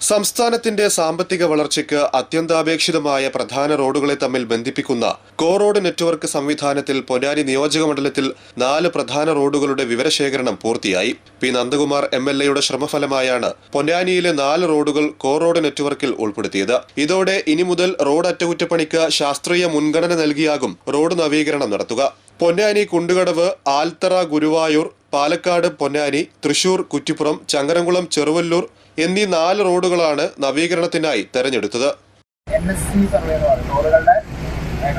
സംസ്ഥാനത്തിന്റെ സാമ്പത്തിക വളർച്ചയ്ക്ക് അത്യന്താപേക്ഷിതമായ പ്രധാന റോഡുകളെ തമ്മിൽ ബന്ധിപ്പിക്കുന്ന കോ റോഡ് നെറ്റ്വർക്ക് സംവിധാനത്തിൽ പൊന്നാനി നിയോജകമണ്ഡലത്തിൽ 4 പ്രധാന റോഡുകളുടെ വിവരശേഖരണം പൂർത്തിയായി. പി നന്ദകുമാർ MLAയുടെ ശ്രമഫലമായാണ് പൊന്നാനിയിലെ 4 റോഡുകൾ കോ റോഡ് നെറ്റ്വർക്കിൽ ഉൾപ്പെടുത്തിയത്. ഇതോടെ ഇനി മുതൽ റോഡ് അറ്റകുറ്റപ്പണിക്ക് ശാസ്ത്രീയ മുൻഗണന നൽകിയാകും റോഡ് നവീകരണം നടത്തുക. പൊന്നാനി കുണ്ടുകടവ്, ആൽത്തറ ഗുരുവായൂർ, പാലക്കാട് പൊന്നാനി, തൃശൂർ കുറ്റിപ്പുറം, ചങ്ങരംകുളം ചെറുവല്ലൂർ എന്നീ 4 റോഡുകളാണ് നവീകരണത്തിനായി തെരഞ്ഞെടുത്തത്. NSC സർവേ എന്ന് പറയുന്നത് റോഡുകളുടെ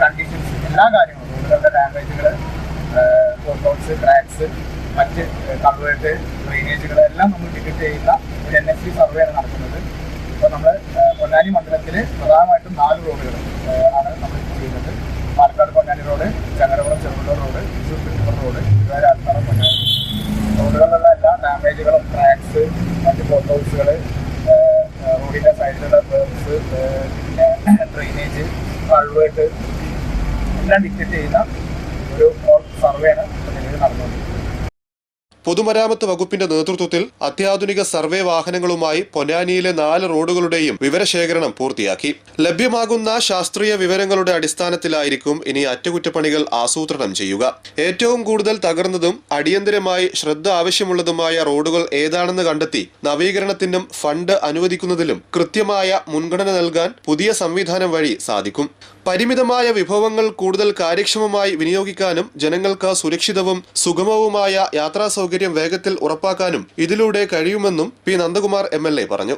കണ്ടീഷൻസ്, എല്ലാ കാര്യങ്ങളും, റോഡുകളുടെ ഡാമേജുകൾ, പോട്ട്ഹോൾസ്, ക്രാക്സ്, മറ്റ് കൾവേർട്ട്, ഡ്രെയിനേജുകൾ എല്ലാം നമ്മൾ ഡിറ്റക്ട് ചെയ്യുന്ന ഒരു NSC സർവേയാണ് നടക്കുന്നത്. ഇപ്പോൾ നമ്മൾ പൊന്നാനി മണ്ഡലത്തിൽ പ്രധാനമായിട്ടും 4 റോഡുകൾ ആണ് നമ്മൾ ചെയ്യുന്നത്. Palakkad Ponnani road, Changarakulam Cheruvallur road, Thrissur Kuttippuram road, Guruvayur Althara Ponnani റോഡുകളിലുള്ള എല്ലാ ഡാമേജുകളും, ക്രാക്സ്, മറ്റ് പോട്ട്ഹോൾസുകൾ, റോഡിൻ്റെ സൈഡിലുള്ള ബേർസ്, പിന്നെ ഡ്രെയിനേജ്, കൾവേർട്ട് എല്ലാം ഡിറ്റക്ട് ചെയ്യുന്ന ഒരു സർവേയാണ് നിലവിൽ നടന്നുകൊണ്ടിരിക്കുന്നത്. പൊതുമരാമത്ത് വകുപ്പിന്റെ നേതൃത്വത്തിൽ അത്യാധുനിക സർവേ വാഹനങ്ങളുമായി പൊന്നാനിയിലെ 4 റോഡുകളുടെയും വിവരശേഖരണം പൂർത്തിയാക്കി. ലഭ്യമാകുന്ന ശാസ്ത്രീയ വിവരങ്ങളുടെ അടിസ്ഥാനത്തിലായിരിക്കും ഇനി അറ്റകുറ്റപ്പണികൾ ആസൂത്രണം ചെയ്യുക. ഏറ്റവും കൂടുതൽ തകർന്നതും അടിയന്തരമായി ശ്രദ്ധ ആവശ്യമുള്ളതുമായ റോഡുകൾ ഏതാണെന്ന് കണ്ടെത്തി നവീകരണത്തിനും ഫണ്ട് അനുവദിക്കുന്നതിലും കൃത്യമായ മുൻഗണന നൽകാൻ പുതിയ സംവിധാനം വഴി സാധിക്കും. പരിമിതമായ വിഭവങ്ങൾ കൂടുതൽ കാര്യക്ഷമമായി വിനിയോഗിക്കാനും ജനങ്ങൾക്ക് സുരക്ഷിതവും സുഗമവുമായ യാത്രാ സൗകര്യം വേഗത്തിൽ ഉറപ്പാക്കാനും ഇതിലൂടെ കഴിയുമെന്നും പി നന്ദകുമാർ MLA പറഞ്ഞു.